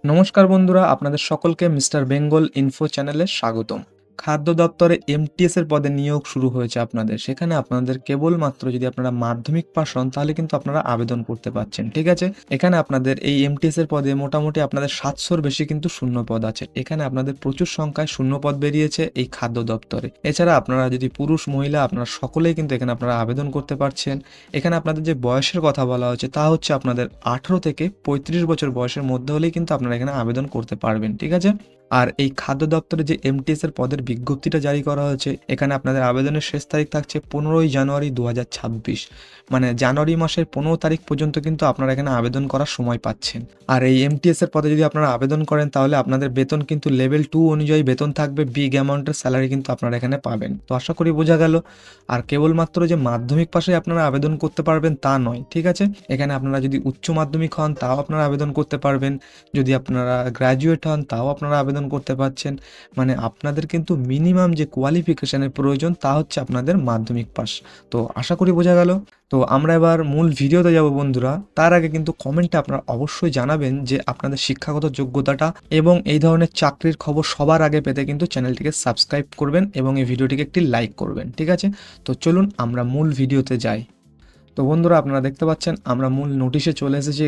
নমস্কার বন্ধুরা, আপনাদের সকলকে মিস্টার বেঙ্গল ইনফো চ্যানেলে স্বাগতম। খাদ্য দপ্তরে এমটিএস এর পদে নিয়োগ শুরু হয়েছে আপনাদের। সেখানে আপনাদের কেবলমাত্র যদি আপনারা মাধ্যমিক পাস হন তাহলে কিন্তু আপনারা আবেদন করতে পারছেন। ঠিক আছে? এখানে আপনাদের এই এমটিএস এর পদে মোটামুটি আপনাদের ৭০০ র বেশি কিন্তু শূন্য পদ আছে। এখানে আপনাদের প্রচুর সংখ্যায় শূন্য পদ বেরিয়েছে এই খাদ্য দপ্তরে। এছাড়া আপনারা যদি পুরুষ, মহিলা আপনারা সকলেই কিন্তু এখানে আপনারা আবেদন করতে পারছেন। এখানে আপনাদের যে বয়সের কথা বলা হচ্ছে তা হচ্ছে আপনাদের ১৮ থেকে ৩৫ বছর বয়সের মধ্যে হলেই কিন্তু আপনারা এখানে আবেদন করতে পারবেন। ঠিক আছে? আর এই খাদ্য দপ্তরে যে এমটিএস এর পদের বিজ্ঞপ্তিটা জারি করা হয়েছে, এখানে আপনাদের আবেদনের শেষ তারিখ থাকছে ১৫ই জানুয়ারি ২০২৬। মানে জানুয়ারি মাসের ১৫ তারিখ পর্যন্ত কিন্তু আপনারা এখানে আবেদন করার সময় পাচ্ছেন। আর এই এমটিএস এর পদে যদি আপনারা আবেদন করেন তাহলে আপনাদের বেতন কিন্তু লেভেল 2 অনুযায়ী বেতন থাকবে, বিগ অ্যামাউন্টের স্যালারি কিন্তু আপনারা এখানে পাবেন। তো আশা করি বোঝা গেল। আর কেবলমাত্র যে মাধ্যমিক পাশে আপনারা আবেদন করতে পারবেন তা নয়। ঠিক আছে? এখানে আপনারা যদি উচ্চ মাধ্যমিক হন তাও আপনারা আবেদন করতে পারবেন। যদি আপনারা গ্র্যাজুয়েট হন তাও আপনারা আবেদন করতে পারছেন। মানে আপনাদের কিন্তু মিনিমাম যে কোয়ালিফিকেশনের প্রয়োজন তা হচ্ছে আপনাদের মাধ্যমিক পাস। তো আশা করি বোঝা গেল। তো আমরা এবার মূল ভিডিওতে যাব বন্ধুরা। তার আগে কিন্তু কমেন্টে আপনারা অবশ্যই জানাবেন যে আপনাদের শিক্ষাগত যোগ্যতাটা, এবং এই ধরনের চাকরির খবর সবার আগে পেতে কিন্তু চ্যানেলটিকে সাবস্ক্রাইব করবেন এবং এই ভিডিওটিকে একটি লাইক করবেন। ঠিক আছে? তো চলুন আমরা মূল ভিডিওতে যাই। তো বন্ধুরা, আপনারা দেখতে পাচ্ছেন আমরা মূল নোটিশে চলে এসেছি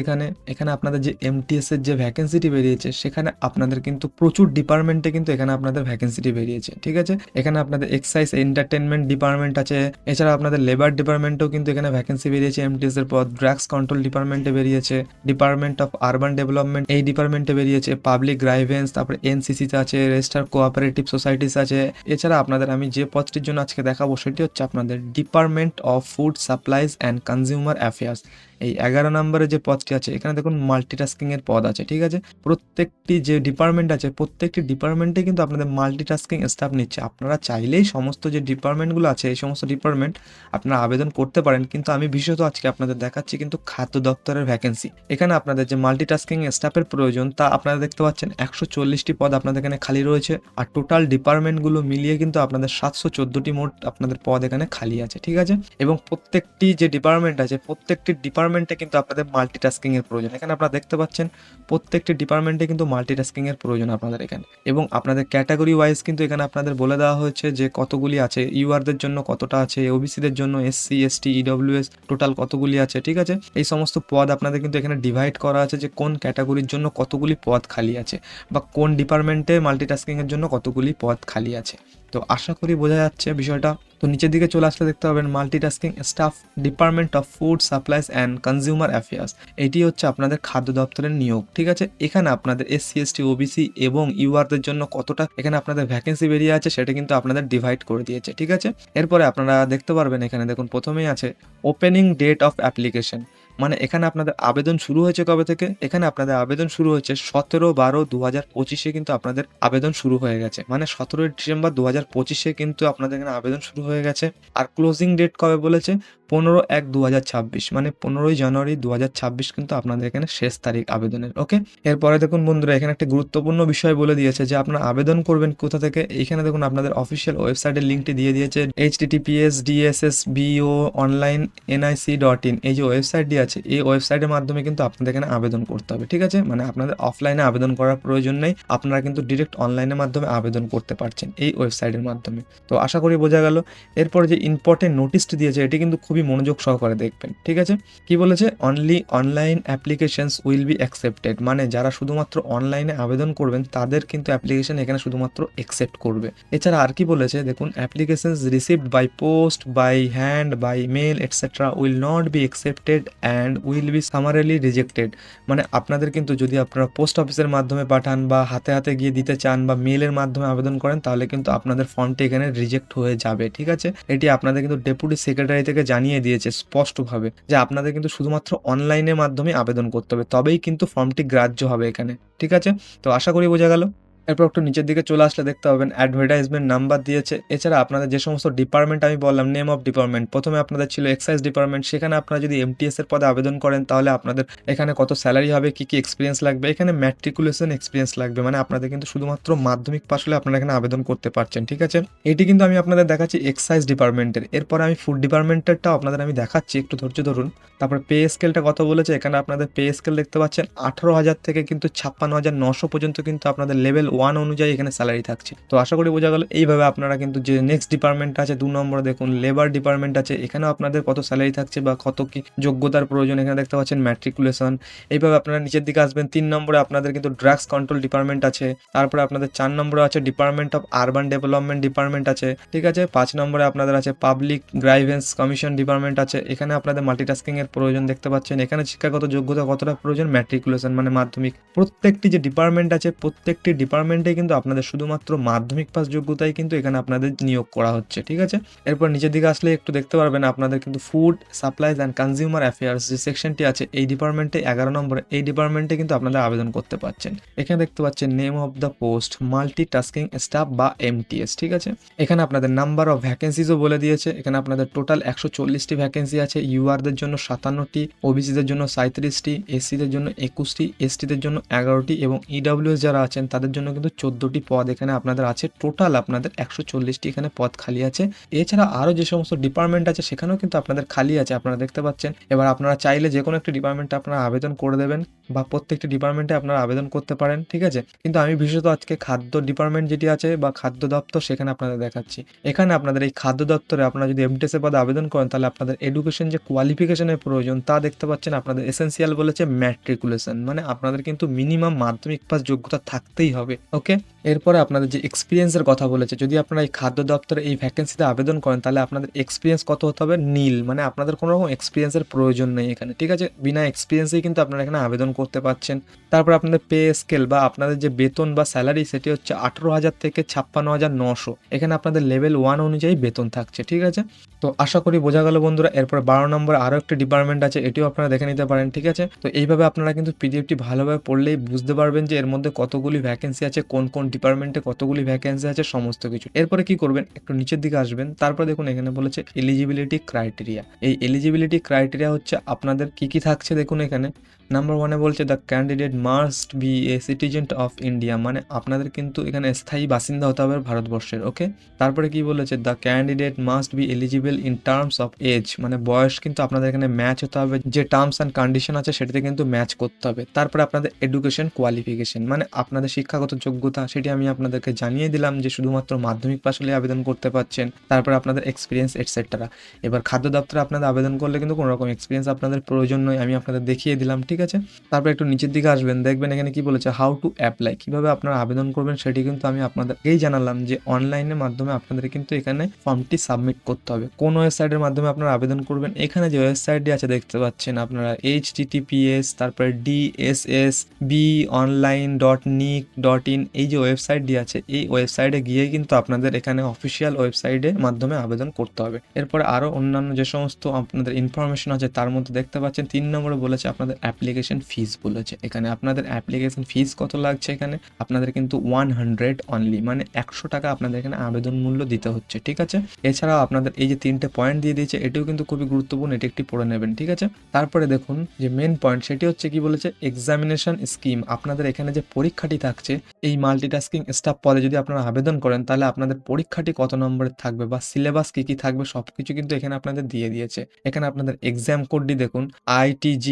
এখানে আপনাদের যে এমটিএস এর যে ভ্যাকেন্সিটি বেরিয়েছে সেখানে আপনাদের কিন্তু প্রচুর ডিপার্টমেন্টে কিন্তু এখানে আপনাদের ভ্যাকেন্সিটি বেরিয়েছে। ঠিক আছে? এখানে আপনাদের এক্সাইজ এন্টারটেনমেন্ট ডিপার্টমেন্ট আছে, এছাড়া আপনাদের লেবার ডিপার্টমেন্টেও কিন্তু এখানে ভ্যাকেন্সি বেরিয়েছে এমটিএস এর পদ, ড্রাগস কন্ট্রোল ডিপার্টমেন্টে বেরিয়েছে, ডিপার্টমেন্ট অফ আরবান ডেভেলপমেন্ট এই ডিপার্টমেন্টে বেরিয়েছে, পাবলিক গ্রাইভেন্স, তারপরে এনসিসিতে আছে, রেজিস্টার কোঅপারেটিভ সোসাইটিস আছে। এছাড়া আপনাদের আমি যে পদটির জন্য আজকে দেখাবো সেটি হচ্ছে আপনাদের department of food supplies and consumer affairs. এই ১১ নম্বরে যে পদটি আছে এখানে দেখুন মাল্টিটাস্কিং এর পদ আছে। ঠিক আছে? প্রত্যেকটি যে ডিপার্টমেন্ট আছে প্রত্যেকটি ডিপার্টমেন্টে কিন্তু আপনাদের মাল্টিটাস্কিং স্টাফ নিচ্ছে। আপনারা চাইলেই সমস্ত যে ডিপার্টমেন্টগুলো আছে এই সমস্ত ডিপার্টমেন্ট আপনারা আবেদন করতে পারেন, কিন্তু আমি বিশেষত আজকে আপনাদের দেখাচ্ছি কিন্তু খাদ্য দপ্তরের ভ্যাকেন্সি। এখানে আপনাদের যে মাল্টিটাস্কিং স্টাফের প্রয়োজন তা আপনারা দেখতে পাচ্ছেন ১১৪টি পদ আপনাদের এখানে খালি রয়েছে। আর টোটাল ডিপার্টমেন্টগুলো মিলিয়ে কিন্তু আপনাদের ৭১৪টি মোট আপনাদের পদ এখানে খালি আছে। ঠিক আছে? এবং প্রত্যেকটি যে ডিপার্টমেন্ট আছে প্রত্যেকটি ডিপার্টমেন্টে কিন্তু আপনাদের মাল্টিটাস্কিং এর প্রয়োজন। এখানে আপনারা দেখতে পাচ্ছেন প্রত্যেকটি ডিপার্টমেন্টে কিন্তু মাল্টিটাস্কিং এর প্রয়োজন আপনাদের এখানে, এবং আপনাদের ক্যাটাগরি ওয়াইজ কিন্তু এখানে আপনাদের বলে দেওয়া হয়েছে যে কতগুলি আছে, ইউআরদের জন্য কতটা আছে, ওবিসিদের জন্য, এসসি এসটি ইডব্লিউএস টোটাল কতগুলি আছে। ঠিক আছে? এই সমস্ত পদ আপনাদের কিন্তু এখানে ডিভাইড করা আছে যে কোন ক্যাটাগরির জন্য কতগুলি পদ খালি আছে, বা কোন ডিপার্টমেন্টে মাল্টিটাস্কিং এর জন্য কতগুলি পদ খালি আছে। তো আশা করি বোঝা যাচ্ছে বিষয়টা। তো নিচের দিকে চলে আসলে দেখতে পাবেন multitasking staff, department of food supplies and consumer affairs. এটি হচ্ছে আপনাদের খাদ্য দপ্তরের নিয়োগ। ঠিক আছে? এখানে আপনাদের এসসি এসটি ওবিসি এবং ইউআরদের জন্য কতটা এখানে আপনাদের ভ্যাকেন্সি বেরিয়ে আছে সেটা কিন্তু আপনাদের ডিভাইড করে দিয়েছে। ঠিক আছে? এরপরে আপনারা দেখতে পারবেন এখানে দেখুন প্রথমেই আছে ওপেনিং ডেট অফ অ্যাপ্লিকেশন। মানে এখানে আপনাদের আবেদন শুরু হয়েছে কবে থেকে? এখানে আপনাদের আবেদন শুরু হয়েছে ১৭/১২/২০২৫ কিন্তু আপনাদের আবেদন শুরু হয়ে গেছে। মানে ১৭ই ডিসেম্বর ২০২৫ কিন্তু আপনাদের এখানে আবেদন শুরু হয়ে গেছে। আর ক্লোজিং ডেট কবে বলেছে? ১৫/১/২০২৬, মানে ১৫ই জানুয়ারি ২০২৬ কিন্তু আপনাদের এখানে শেষ তারিখ আবেদনের। ওকে? এরপরে দেখুন বন্ধুরা এখানে একটা গুরুত্বপূর্ণ বিষয় বলে দিয়েছে যে আপনারা আবেদন করবেন কোথা থেকে। এইখানে দেখুন আপনাদের অফিসিয়াল ওয়েবসাইটের লিঙ্কটি দিয়ে দিয়েছে, https://DSSBO-online-nic.in। এই যে ওয়েবসাইটটি আছে এই ওয়েবসাইটের মাধ্যমে কিন্তু আপনাদের এখানে আবেদন করতে হবে। ঠিক আছে? মানে আপনাদের অফলাইনে আবেদন করার প্রয়োজন নেই, আপনারা কিন্তু ডিরেক্ট অনলাইনের মাধ্যমে আবেদন করতে পারছেন এই ওয়েবসাইটের মাধ্যমে। তো আশা করি বোঝা গেল। এরপর যে ইম্পর্টেন্ট নোটিশটি দিয়েছে এটি কিন্তু খুবই মনোযোগ সহকারে দেখবেন। ঠিক আছে? কি বলেছে? Only online applications will be accepted. মানে যারা শুধুমাত্র অনলাইনে আবেদন করবেন তাদের কিন্তু অ্যাপ্লিকেশন এখানে শুধুমাত্র অ্যাকসেপ্ট করবে। এছাড়া আর কি বলেছে দেখুন, applications received by post, by hand, by mail etcetera will not be accepted and will be summarily rejected. মানে আপনাদের কিন্তু যদি আপনারা পোস্ট অফিসের মাধ্যমে পাঠান বা হাতে হাতে গিয়ে দিতে চান বা মেলের মাধ্যমে আবেদন করেন তাহলে কিন্তু আপনাদের ফর্মটি এখানে রিজেক্ট হয়ে যাবে। ঠিক আছে? এটি আপনাদের কিন্তু ডেপুটি সেক্রেটারি থেকে জানিয়ে দিয়েছে স্পষ্টভাবে যে আপনাদের কিন্তু শুধুমাত্র অনলাইনের মাধ্যমে আবেদন করতে হবে, তবেই কিন্তু ফর্মটি গ্রাহ্য হবে এখানে। ঠিক আছে? তো আশা করি বোঝা গেল। এরপর একটু নিচের দিকে চলে আসলে দেখতে পাবেন অ্যাডভার্টাইজমেন্ট নাম্বার দিয়েছে। এছাড়া আপনাদের যে সমস্ত ডিপার্টমেন্ট আমি বললাম, নেম অফ ডিপার্টমেন্ট, প্রথমে আপনাদের ছিল এক্সাইজ ডিপার্টমেন্ট, সেখানে আপনারা যদি এমটিএস এর পদে আবেদন করেন তাহলে আপনাদের এখানে কত স্যালারি হবে, কি কি এক্সপিরিয়েন্স লাগবে, এখানে ম্যাট্রিকুলেশন এক্সপিরিয়েন্স লাগবে, মানে আপনাদের কিন্তু শুধুমাত্র মাধ্যমিক পাশ হলে আপনারা এখানে আবেদন করতে পারছেন, ঠিক আছে। এটি কিন্তু আমি আপনাদের দেখাচ্ছি এক্সাইজ ডিপার্টমেন্টের। এরপরে আমি ফুড ডিপার্টমেন্টেরটাও আপনাদের আমি দেখাচ্ছি, একটু ধৈর্য ধরুন। তারপর পে স্কেলটা কত বলেছে, এখানে আপনাদের পে স্কেল দেখতে পাচ্ছেন 18,000 থেকে কিন্তু 56,900 পর্যন্ত কিন্তু আপনাদের লেভেল 1 অনুযায়ী এখানে স্যালারি থাকছে। তো আশা করি বোঝা গেল। এইভাবে আপনারা কিন্তু যে নেক্সট ডিপার্টমেন্ট আছে 2 নম্বরে দেখুন লেবার ডিপার্টমেন্ট আছে, এখানেও আপনাদের কত স্যালারি থাকছে বা কত কি যোগ্যতার প্রয়োজন এখানে দেখতে পাচ্ছেন ম্যাট্রিকুলেশন। এইভাবে আপনারা নিচের দিকে আসবেন, 3 নম্বরে আপনাদের কিন্তু ড্রাগস কন্ট্রোল ডিপার্টমেন্ট আছে। তারপরে আপনাদের 4 নম্বরে আছে department of urban development department আছে, ঠিক আছে। 5 নম্বরে আপনাদের আছে পাবলিক গ্রাইভেন্স কমিশন ডিপার্টমেন্ট আছে, এখানে আপনাদের মাল্টিটাস্কিং এর প্রয়োজন দেখতে পাচ্ছেন। এখানে শিক্ষাগত যোগ্যতা কতটা প্রয়োজন, ম্যাট্রিকুলেশন মানে মাধ্যমিক। প্রত্যেকটি যে ডিপার্টমেন্ট আছে প্রত্যেকটি ডিপার্টমেন্টে কিন্তু আপনাদের শুধুমাত্র মাধ্যমিক পাস যোগ্যতাই কিন্তু এখানে আপনাদের নিয়োগ করা হচ্ছে, ঠিক আছে। এরপর নিচের দিকে আসলে একটু দেখতে পারবেন আপনাদের কিন্তু food supplies and consumer affairs যে সেকশনটি আছে এই ডিপার্টমেন্টে 11 নম্বরে, এই ডিপার্টমেন্টে কিন্তু আপনারা আবেদন করতে পারছেন। এখানে দেখতে পাচ্ছেন name of the post multitasking staff বা এমটিএস, ঠিক আছে। এখানে আপনাদের নাম্বার অফ ভ্যাকেন্সিজও বলে দিয়েছে। এখানে আপনাদের টোটাল 140টি ভ্যাকেন্সি আছে, ইউআরদের জন্য 57টি, ওবিসিদের জন্য 37টি, এসসিদের জন্য 21টি, এসটিদের জন্য 11টি এবং ইডব্লিউএস যারা আছেন তাদের জন্য কিন্তু 14টি পদ এখানে আপনাদের আছে। টোটাল আপনাদের 140টি এখানে পদ খালি আছে। এছাড়া আরও যে সমস্ত ডিপার্টমেন্ট আছে সেখানেও কিন্তু আপনাদের খালি আছে, আপনারা দেখতে পাচ্ছেন। এবার আপনারা চাইলে যে কোনো একটি ডিপার্টমেন্টে আপনারা আবেদন করে দেবেন বা প্রত্যেকটি ডিপার্টমেন্টে আপনারা আবেদন করতে পারেন, ঠিক আছে। কিন্তু আমি বিশেষত আজকে খাদ্য ডিপার্টমেন্ট যেটি আছে বা খাদ্য দপ্তর সেখানে আপনাদের দেখাচ্ছি। এখানে আপনাদের এই খাদ্য দপ্তরে আপনারা যদি এমটিএস এর পদে আবেদন করেন তাহলে আপনাদের এডুকেশন যে কোয়ালিফিকেশনের প্রয়োজন তা দেখতে পাচ্ছেন। আপনাদের এসেনশিয়াল বলেছে ম্যাট্রিকুলেশন, মানে আপনাদের কিন্তু মিনিমাম মাধ্যমিক পাস যোগ্যতা থাকতেই হবে, ওকে। এরপরে আপনাদের যে এক্সপিরিয়েন্সের কথা বলেছে, যদি আপনারা এই খাদ্য দপ্তরে এই ভ্যাকেন্সিতে আবেদন করেন তাহলে আপনাদের এক্সপিরিয়েন্স কত হতে হবে, নীল, মানে আপনাদের কোনো রকম এক্সপিরিয়েন্সের প্রয়োজন নেই এখানে, ঠিক আছে। বিনা এক্সপিরিয়েন্সেই কিন্তু আপনারা এখানে আবেদন করতে পারছেন। তারপর আপনাদের পে স্কেল বা আপনাদের যে বেতন বা স্যালারি সেটি হচ্ছে 18,000 থেকে 56,900, এখানে আপনাদের লেভেল 1 অনুযায়ী বেতন থাকছে, ঠিক আছে। তো আশা করি বোঝা গেল বন্ধুরা। এরপর 12 নম্বরে আরও একটি ডিপার্টমেন্ট আছে, এটিও আপনারা দেখে নিতে পারেন, ঠিক আছে। তো এইভাবে আপনারা কিন্তু পিডিএফটি ভালোভাবে পড়লেই বুঝতে পারবেন যে এর মধ্যে কতগুলি ভ্যাকেন্সি আছে, কোন কোন ডিপার্টমেন্টে কতগুলি ভ্যাকেন্সি আছে, সমস্ত কিছু। এরপরে কি করবেন, একটু নিচের দিকে আসবেন, তারপর দেখুন এখানে বলেছে এলিজিবিলিটি ক্রাইটেরিয়া। এই এলিজিবিলিটি ক্রাইটেরিয়া হচ্ছে আপনাদের কি কি থাকছে দেখুন। এখানে নাম্বার 1-এ বলছে the candidate must B a citizen of India, মানে আপনাদের কিন্তু এখানে স্থায়ী বাসিন্দা হতে হবে ভারতবর্ষের, ওকে। তারপরে কি বলেছে the candidate must be eligible in terms of age, মানে বয়স কিন্তু আপনাদের এখানে ম্যাচ হতে হবে, যে টার্মস অ্যান্ড কন্ডিশন আছে সেটাতে কিন্তু ম্যাচ করতে হবে। তারপরে আপনাদের এডুকেশন কোয়ালিফিকেশন, মানে আপনাদের শিক্ষাগত যোগ্যতা সেটি আমি আপনাদেরকে জানিয়ে দিলাম যে শুধুমাত্র মাধ্যমিক পাশ হলে আবেদন করতে পারছেন। তারপরে আপনাদের এক্সপিরিয়েন্স এটসেট্রা। এবার খাদ্য দপ্তরে আপনাদের আবেদন করলে কিন্তু কোনো রকম এক্সপিরিয়েন্স আপনাদের প্রয়োজন নয়, আমি আপনাদের দেখিয়ে দিলাম, ঠিক আছে। তারপর একটু নিচের দিকে আসবেন, দেখবেন এখানে কি বলেছে হাউ টু অ্যাপ্লাই, কিভাবে আপনারা আবেদন করবেন সেটি কিন্তু আমি আপনাদেরকেই জানালাম যে অনলাইনের মাধ্যমে আপনাদের কিন্তু এখানে ফর্মটি সাবমিট করতে হবে। কোন ওয়েবসাইটের মাধ্যমে আপনারা আবেদন করবেন, এখানে যে ওয়েবসাইটটি আছে দেখতে পাচ্ছেন আপনারা https তারপরে dssbonline.nic.in, এই যে ওয়েবসাইটটি আছে এই ওয়েবসাইটে গিয়ে কিন্তু আপনাদের এখানে অফিসিয়াল ওয়েবসাইটের মাধ্যমে আবেদন করতে হবে। এরপরে আরও অন্যান্য যে সমস্ত আপনাদের ইনফরমেশন আছে তার মধ্যে দেখতে পাচ্ছেন 3 নম্বরে বলেছে আপনাদের অ্যাপ্লিকেশন ফিস বলেছে। এখানে আপনাদের অ্যাপ্লিকেশন ফিস কত লাগছে, এখানে আপনাদের কিন্তু 100 অনলি, মানে 100 টাকা আপনাদের এখানে আবেদন মূল্য দিতে হচ্ছে, ঠিক আছে। এছাড়াও আপনাদের এই যে 3টে পয়েন্ট দিয়ে দিয়েছে এটিও কিন্তু খুবই গুরুত্বপূর্ণ, এটি একটি পড়ে নেবেন, ঠিক আছে। তারপরে দেখুন যে মেন পয়েন্ট সেটি হচ্ছে কি বলেছে এক্সামিনেশন স্কিম, আপনাদের এখানে যে পরীক্ষাটি থাকছে এই মাল্টিটাস্কিং স্টাফ পদে যদি আপনারা আবেদন করেন তাহলে আপনাদের পরীক্ষাটি কত নম্বরের থাকবে বা সিলেবাস কি কি থাকবে সবকিছু কিন্তু এখানে আপনাদের দিয়ে দিয়েছে। এখানে আপনাদের এক্সাম কোডটি দেখুন ITG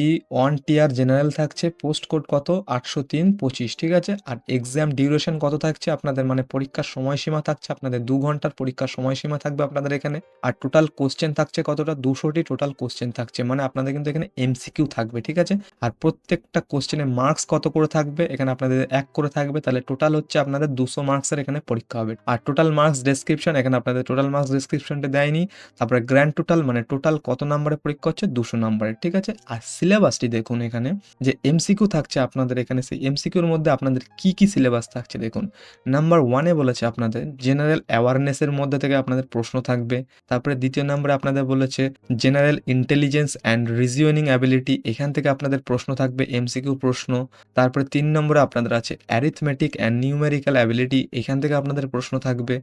1 টিয়ার জেনারেল থাকছে, পোস্ট কোড কত 803-25, ঠিক আছে। আর এক্সাম ডিউরেশন কত থাকছে আপনাদের, মানে পরীক্ষার সময়সীমা থাকছে আপনাদের 2 ঘন্টার পরীক্ষার সময়সীমা থাকবে আপনাদের এখানে। আর টোটাল কোশ্চেন থাকছে কতটা, 200টি টোটাল কোশ্চেন থাকছে, মানে আপনাদের কিন্তু এখানে এমসিকিউ থাকবে, ঠিক আছে। আর প্রত্যেকটা কোশ্চেনের মার্কস কত করে থাকবে, এখানে আপনাদের 1 করে থাকবে, তাহলে টোটাল হচ্ছে আপনাদের 200 মার্কসের এখানে পরীক্ষা হবে। আর টোটাল মার্কস ডেসক্রিপশন, এখানে আপনাদের টোটাল মার্কস ডেসক্রিপশনটা দেয়নি। তারপরে গ্র্যান্ড টোটাল, মানে টোটাল কত নম্বরের পরীক্ষা হচ্ছে 200 নম্বরের, ঠিক আছে। আর সিলেবাসটি দেখুন এখানে যে এমসিকিউ থাকছে আপনাদের এখানে, সেই এমসিকিউর মধ্যে আপনাদের কি কি সিলেবাস থাকছে দেখুন। নাম্বার 1-এ বলেছে আপনাদের জেনারেল অ্যাওয়ারনেসের মধ্যে থেকে আপনাদের প্রশ্ন থাকবে। তারপরে দ্বিতীয় নম্বরে আপনাদের বলেছে general intelligence and reasoning ability, এখান থেকে আপনাদের প্রশ্ন থাকবে এমসিকিউ প্রশ্ন। তারপরে 3 নম্বরে আপনাদের আছে arithmetic arithmetic and numerical ability, এখান থেকে আপনাদের প্রশ্ন থাকবে।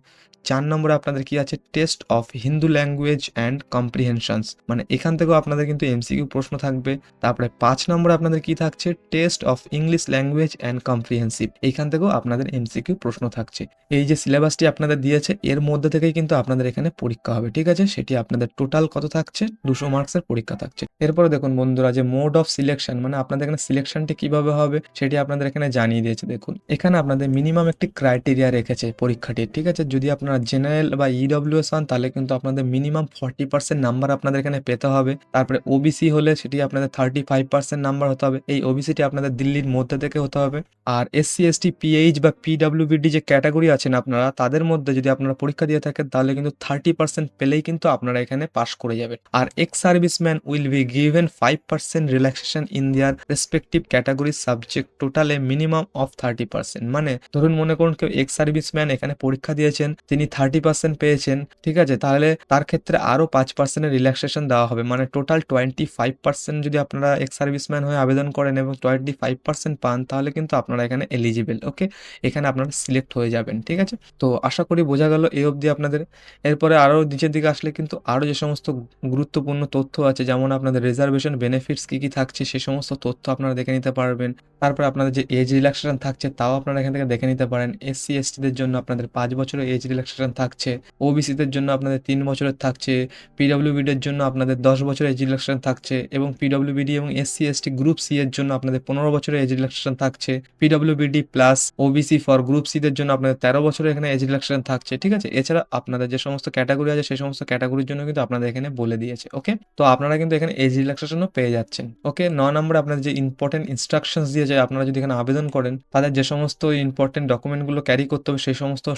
4 নম্বরে আপনাদের কি আছে, test of Hindu language and comprehensions, মানে এখান থেকেও আপনাদের কিন্তু এমসিকিউ প্রশ্ন থাকবে। তারপরে 5 নম্বরে আপনাদের কি থাকছে, test of English language and comprehensive, এইখান থেকেও আপনাদের এমসিকিউ প্রশ্ন থাকছে। এই যে সিলেবাসটি আপনাদের দিয়েছে এর মধ্যে থেকেই কিন্তু আপনাদের এখানে পরীক্ষা হবে, ঠিক আছে। সেটি আপনাদের টোটাল কত থাকছে, 200 মার্কসের পরীক্ষা থাকছে। এরপরে দেখুন বন্ধুরা, যে মোড অফ সিলেকশন, মানে আপনাদের এখানে সিলেকশনটি কিভাবে হবে সেটি আপনাদের এখানে জানিয়ে দিয়েছে। দেখুন এখানে আপনাদের মিনিমাম একটি ক্রাইটেরিয়া রেখেছে পরীক্ষাটির, ঠিক আছে। যদি আপনারা জেনারেল বা ইডব্লিউএস হন তাহলে কিন্তু আপনাদের মিনিমাম 40% নাম্বার আপনাদের এখানে পেতে হবে। তারপরে ওবিসি হলে সেটি আপনাদের 35% নাম্বার হতে হবে। এই ওবিসিটি আপনাদের দিল্লির মধ্যে থেকে হতে হবে। আর এসসি এসটি পিএইচ বা পিডব্লিউবিডি যে ক্যাটাগরি আছেন আপনারা, তাদের মধ্যে যদি আপনারা পরীক্ষা দিয়ে থাকেন তাহলে কিন্তু 30% পেলেই কিন্তু আপনারা এখানে পাস করে যাবেন। আর ex serviceman will be given 5% relaxation in their respective category subject টোটালে মিনিমাম অফ 30%। মানে ধরুন মনে করুন কেউ এক্স সার্ভিসম্যান এখানে পরীক্ষা দিয়েছেন, তিনি 30% পেয়েছেন, ঠিক আছে, তাহলে তার ক্ষেত্রে আরও 5% রিল্যাক্সেশন দেওয়া হবে। মানে টোটাল 25% যদি আপনারা এক্স সার্ভিসম্যান হয়ে আবেদন করেন এবং 25% পান তাহলে কিন্তু আপনারা এখানে এলিজিবল, ওকে, এখানে আপনারা সিলেক্ট হয়ে যাবেন, ঠিক আছে। তো আশা করি বোঝা গেল এই অবধি আপনাদের। এরপরে আরও নিচের দিকে আসলে কিন্তু আরও যে সমস্ত গুরুত্বপূর্ণ তথ্য আছে, যেমন আপনাদের রিজার্ভেশন বেনিফিটস কী কী থাকছে সে সমস্ত তথ্য আপনারা দেখে নিতে পারবেন। তারপরে আপনাদের যে এজ রিল্যাক্সেশন থাকছে তাও আপনারা এখান থেকে দেখে নিতে পারেন। এসসি এসটিদের জন্য আপনাদের 5 বছরের এজ রিল্যাক্সেশন থাকছে, ওবিসিদের জন্য আপনাদের 3 বছরের থাকছে, পিডব্লিউবিডির জন্য আপনাদের 10 বছরের এজ রিল্যাক্সেশন থাকছে, এবং পিডব্লিউবিডি এবং এসসি এসটি গ্রুপ সি এর জন্য আপনাদের 15 বছরের এজ রিল্যাক্সেশন থাকছে। পিডব্লিউবিডি প্লাস ওবিসি ফর গ্রুপ সিদের জন্য আপনাদের 13 বছরের এখানে এজ রিল্যাক্সেশন থাকছে, ঠিক আছে। এছাড়া আপনাদের যে সমস্ত ক্যাটাগরি আছে সেই সমস্ত ক্যাটাগরির জন্য কিন্তু আপনাদের এখানে বলে দিয়েছে, ওকে। তো আপনারা কিন্তু এখানে এজ রিল্যাক্সেশনও পেয়ে যাচ্ছেন, ওকে। 9 নম্বরে আপনাদের যে ইম্পর্টেন্ট ইনস্ট্রাকশনস দিয়েছে, আপনারা যদি এখানে আবেদন করেন তাদের যে সমস্ত ইম্পর্টেন্ট ডকুমেন্টগুলো ক্যারি করতে হবে সেই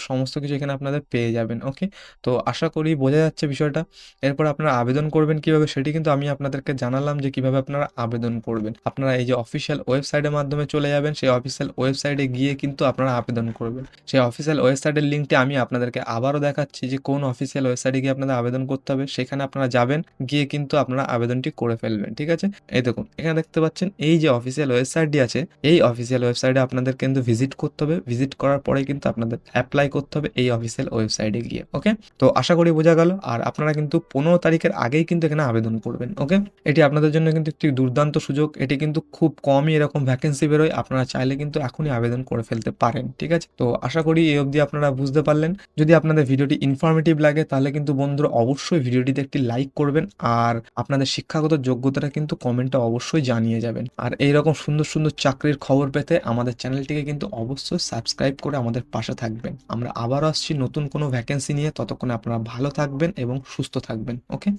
সমস্ত কিছু এখানে আপনাদের পেয়ে যাবেন, ওকে। তো আশা করি বোঝা যাচ্ছে বিষয়টা। এরপর আপনারা আবেদন করবেন কিভাবে সেটি কিন্তু আমি আপনাদেরকে জানালাম যে কিভাবে আপনারা আবেদন করবেন। আপনারা এই যে অফিসিয়াল ওয়েবসাইটের মাধ্যমে চলে যাবেন, সেই অফিসিয়াল ওয়েবসাইটে গিয়ে কিন্তু আপনারা আবেদন করবেন। সেই অফিসিয়াল ওয়েবসাইটের লিঙ্কটি আমি আপনাদেরকে আবারও দেখাচ্ছি যে কোন অফিসিয়াল ওয়েবসাইটে গিয়ে আপনাদের আবেদন করতে হবে। সেখানে আপনারা যাবেন, গিয়ে কিন্তু আপনারা আবেদনটি করে ফেলবেন, ঠিক আছে। এই দেখুন এখানে দেখতে পাচ্ছেন এই যে অফিসিয়াল ওয়েবসাইটটি আছে, এই অফিসিয়াল ওয়েবসাইটে আপনাদের কিন্তু ভিজিট করতে হবে। ভিজিট করার পরে কিন্তু আপনাদের অ্যাপ্লাই করতে হবে এই অফিসিয়াল ওয়েবসাইটে গিয়ে, ওকে। তো আশা করি বোঝা গেল। আর আপনারা কিন্তু 15 তারিখের আগেই কিন্তু এখানে আবেদন করবেন, ওকে। এটি আপনাদের জন্য কিন্তু একটি দুর্দান্ত সুযোগ। এটি কিন্তু খুব কমই এরকম ভ্যাকেন্সি বেরোয়, আপনারা চাইলে কিন্তু এখনই আবেদন করে ফেলতে পারেন, ঠিক আছে। তো আশা করি এই অবধি আপনারা বুঝতে পারলেন। যদি আপনাদের ভিডিওটি ইনফরমেটিভ লাগে তাহলে কিন্তু বন্ধুরা অবশ্যই ভিডিওটিতে একটি লাইক করবেন, আর আপনাদের শিক্ষাগত যোগ্যতাটা কিন্তু কমেন্টে অবশ্যই জানিয়ে যাবেন। আর এইরকম সুন্দর সুন্দর চাকরির খবর পেতে আমাদের চ্যানেলটিকে কিন্তু অবশ্যই সাবস্ক্রাইব করে আমাদের পাশে থাকবেন। আমরা আবারও আসছি নতুন কোনো ভ্যাকেন্সি নিয়ে, ততক্ষণে আপনারা ভালো থাকবেন এবং সুস্থ থাকবেন, ওকে।